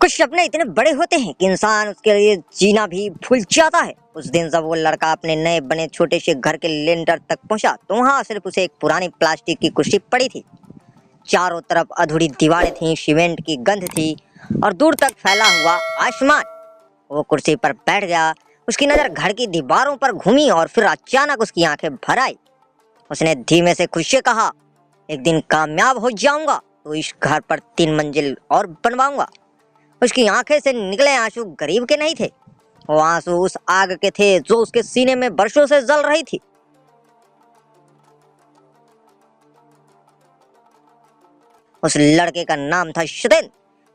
कुछ सपने इतने बड़े होते हैं कि इंसान उसके लिए जीना भी भूल जाता है। उस दिन जब वो लड़का अपने नए बने छोटे से घर के लेंटर तक पहुंचा तो वहां सिर्फ उसे एक पुरानी प्लास्टिक की कुर्सी पड़ी थी। चारों तरफ अधूरी दीवारें थीं, सीमेंट की गंध थी और दूर तक फैला हुआ आसमान। वो कुर्सी पर बैठ गया। उसकी नजर घर की दीवारों पर घूमी और फिर अचानक उसकी आंखें भर आई। उसने धीमे से खुद से कहा, एक दिन कामयाब हो जाऊंगा तो इस घर पर 3 मंजिल और बनवाऊंगा। उसकी आंखें से निकले आंसू गरीब के नहीं थे, वो आंसू उस आग के थे जो उसके सीने में बरसों से जल रही थी। उस लड़के का नाम था सतेंद्र।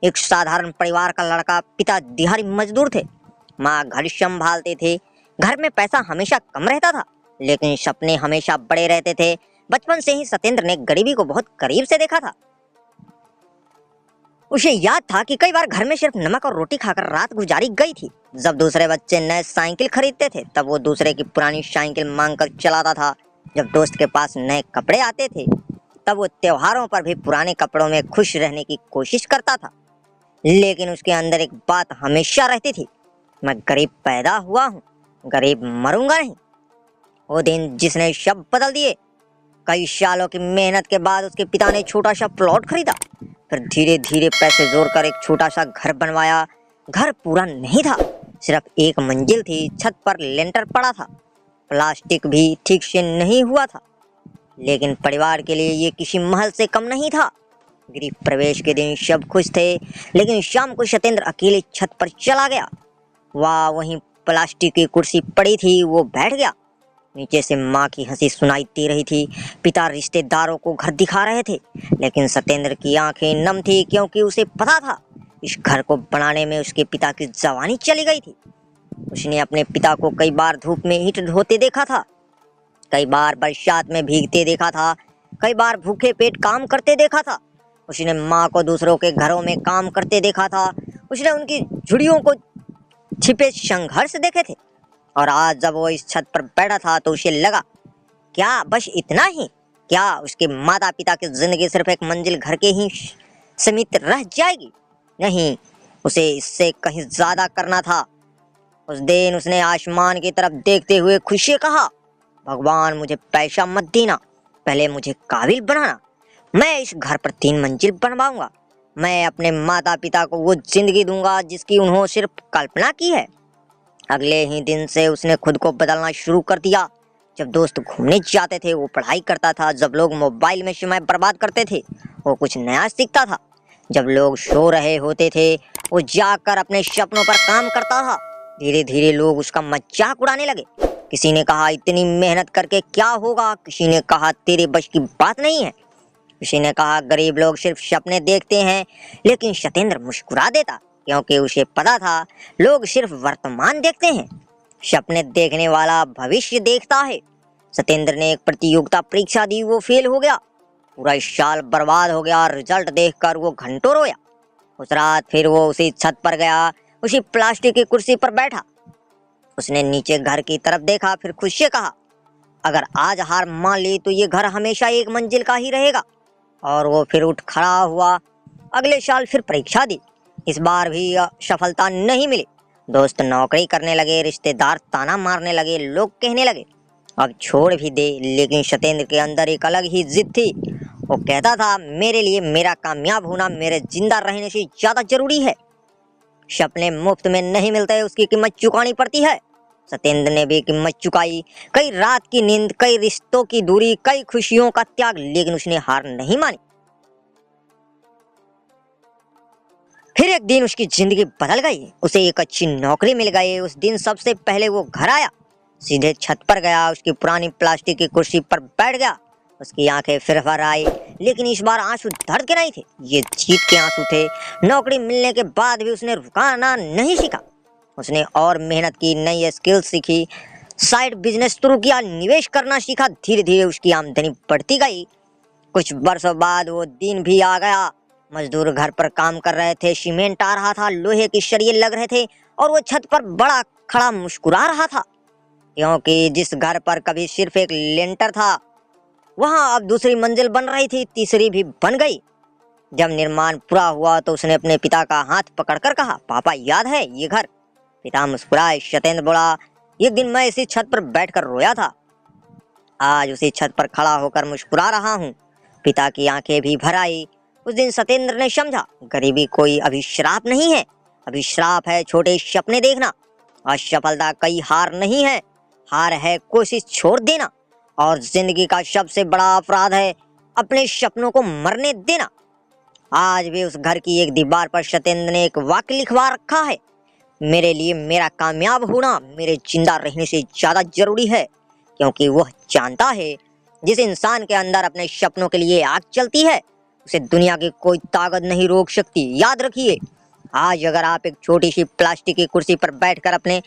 एक साधारण परिवार का लड़का। पिता दिहाड़ी मजदूर थे, माँ घर संभालते थे। घर में पैसा हमेशा कम रहता था, लेकिन सपने हमेशा बड़े रहते थे। बचपन से ही सतेंद्र ने गरीबी को बहुत करीब से देखा था। उसे याद था कि कई बार घर में सिर्फ नमक और रोटी खाकर रात गुजारी गई थी। जब दूसरे बच्चे नए साइकिल खरीदते थे तब वो दूसरे की पुरानी साइकिल मांगकर चलाता था। जब दोस्त के पास नए कपड़े आते थे तब वो त्योहारों पर भी पुराने कपड़ों में खुश रहने की कोशिश करता था। लेकिन उसके अंदर एक बात हमेशा रहती थी, मैं गरीब पैदा हुआ हूँ, गरीब मरूंगा नहीं। वो दिन जिसने सब बदल दिए। कई सालों की मेहनत के बाद उसके पिता ने छोटा सा प्लॉट खरीदा, फिर धीरे धीरे पैसे जोड़कर एक छोटा सा घर बनवाया। घर पूरा नहीं था, सिर्फ 1 मंजिल थी। छत पर लेंटर पड़ा था, प्लास्टिक भी ठीक से नहीं हुआ था, लेकिन परिवार के लिए ये किसी महल से कम नहीं था। गृह प्रवेश के दिन सब खुश थे, लेकिन शाम को सतेंद्र अकेले छत पर चला गया। वहीं प्लास्टिक की कुर्सी पड़ी थी, वो बैठ गया। नीचे से माँ की हंसी सुनाई दे रही थी। पिता रिश्तेदारों को घर दिखा रहे थे, लेकिन सतेंद्र की आंखें नम थी, क्योंकि उसे पता था इस घर को बनाने में उसके पिता की जवानी चली गई थी। उसने अपने पिता को कई बार धूप में ईंट ढोते देखा था, कई बार बरसात में भीगते देखा था, कई बार भूखे पेट काम करते देखा था। उसने माँ को दूसरों के घरों में काम करते देखा था। उसने उनकी झुड़ियों को छिपे संघर्ष देखे थे। और आज जब वो इस छत पर बैठा था तो उसे लगा, क्या बस इतना ही? क्या उसके माता पिता की जिंदगी सिर्फ एक मंजिल घर के ही सीमित रह जाएगी? नहीं, उसे इससे कहीं ज्यादा करना था। उस दिन उसने आसमान की तरफ देखते हुए खुशी से कहा, भगवान मुझे पैसा मत देना, पहले मुझे काबिल बनाना। मैं इस घर पर 3 मंजिल बनवाऊंगा। मैं अपने माता पिता को वो जिंदगी दूंगा जिसकी उन्होंने सिर्फ कल्पना की है। अगले ही दिन से उसने खुद को बदलना शुरू कर दिया। जब दोस्त घूमने जाते थे वो पढ़ाई करता था, जब लोग मोबाइल में समय बर्बाद करते थे वो कुछ नया सीखता था, जब लोग सो रहे होते थे वो जाकर अपने सपनों पर काम करता था। धीरे धीरे लोग उसका मजाक उड़ाने लगे। किसी ने कहा, इतनी मेहनत करके क्या होगा? किसी ने कहा, तेरे बस की बात नहीं है। किसी ने कहा, गरीब लोग सिर्फ सपने देखते हैं। लेकिन सतेंद्र मुस्कुरा देता, क्योंकि उसे पता था लोग सिर्फ वर्तमान देखते हैं, सपने देखने वाला भविष्य देखता है। सतेंद्र ने एक प्रतियोगिता परीक्षा दी, वो फेल हो गया। पूरा साल बर्बाद हो गया। रिजल्ट देखकर वो घंटों रोया। उस रात फिर वो उसी छत पर गया, उसी प्लास्टिक की कुर्सी पर बैठा। उसने नीचे घर की तरफ देखा, फिर खुद से कहा, अगर आज हार मान ली तो ये घर हमेशा 1 मंजिल का ही रहेगा। और वो फिर उठ खड़ा हुआ। अगले साल फिर परीक्षा दी। इस बार भी सफलता नहीं मिली। दोस्त नौकरी करने लगे, रिश्तेदार ताना मारने लगे, लोग कहने लगे अब छोड़ भी दे। लेकिन सतेंद्र के अंदर एक अलग ही जिद थी। वो कहता था, मेरे लिए मेरा कामयाब होना मेरे जिंदा रहने से ज्यादा जरूरी है। सपने मुफ्त में नहीं मिलते, उसकी कीमत चुकानी पड़ती है। सतेंद्र ने भी कीमत चुकाई। कई रात की नींद, कई रिश्तों की दूरी, कई खुशियों का त्याग, लेकिन उसने हार नहीं मानी। फिर एक दिन उसकी जिंदगी बदल गई। उसे एक अच्छी नौकरी मिल गई। उस दिन सबसे पहले वो घर आया, सीधे छत पर गया, उसकी पुरानी प्लास्टिक की कुर्सी पर बैठ गया। उसकी आंखें फिर भर आई, लेकिन इस बार आंसू दर्द के नहीं थे, ये जीत के आंसू थे। नौकरी मिलने के बाद भी उसने रुकना नहीं सीखा। उसने और मेहनत की, नई स्किल सीखी, साइड बिजनेस शुरू किया, निवेश करना सीखा। धीरे धीरे उसकी आमदनी बढ़ती गई। कुछ वर्षों बाद वो दिन भी आ गया। मजदूर घर पर काम कर रहे थे, सीमेंट आ रहा था, लोहे के सरिये लग रहे थे, और वो छत पर बड़ा खड़ा मुस्कुरा रहा था, क्योंकि जिस घर पर कभी सिर्फ एक लेंटर था वहां अब दूसरी मंजिल बन रही थी, तीसरी भी बन गई। जब निर्माण पूरा हुआ तो उसने अपने पिता का हाथ पकड़कर कहा, पापा याद है ये घर? पिता मुस्कुराए। सत्येंद्र बोला, एक दिन मैं इसी छत पर बैठकर रोया था, आज उसी छत पर खड़ा होकर मुस्कुरा रहा हूँ। पिता की आंखें भी भर आई। उस दिन सत्येंद्र ने समझा, गरीबी कोई अभिश्राप नहीं है, अभिश्राप है छोटे सपने देखना। असफलता कई हार नहीं है, हार है कोशिश छोड़ देना। और जिंदगी का सबसे बड़ा अपराध है अपने सपनों को मरने देना। आज भी उस घर की एक दीवार पर सत्येंद्र ने एक वाक्य लिखवा रखा है, मेरे लिए मेरा कामयाब होना मेरे जिंदा रहने से ज्यादा जरूरी है। क्योंकि वह जानता है, जिस इंसान के अंदर अपने सपनों के लिए आग चलती है, उसे दुनिया की कोई ताकत नहीं रोक सकती। याद रखिए, आज अगर आप एक छोटी सी प्लास्टिक की कुर्सी पर बैठकर अपने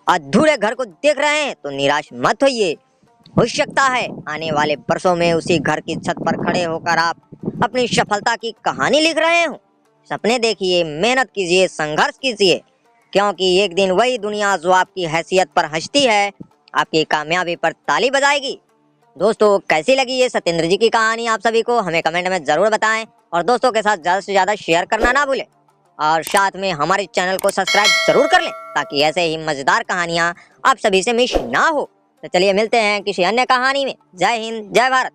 अधूरे घर को देख रहे हैं तो निराश मत होइए। हो सकता है आने वाले वर्षों में उसी घर की छत पर खड़े होकर आप अपनी सफलता की कहानी लिख रहे हो। सपने देखिए, मेहनत कीजिए, संघर्ष कीजिए, क्योंकि एक दिन वही दुनिया जो आपकी हैसियत पर हंसती है, आपकी कामयाबी पर ताली बजाएगी। दोस्तों, कैसी लगी ये सत्येंद्र जी की कहानी आप सभी को हमें कमेंट में जरूर बताएं और दोस्तों के साथ ज्यादा से ज्यादा शेयर करना ना भूलें और साथ में हमारे चैनल को सब्सक्राइब जरूर कर लें ताकि ऐसे ही मजेदार कहानियां आप सभी से मिस ना हो। तो चलिए मिलते हैं किसी अन्य कहानी में। जय हिंद, जय भारत।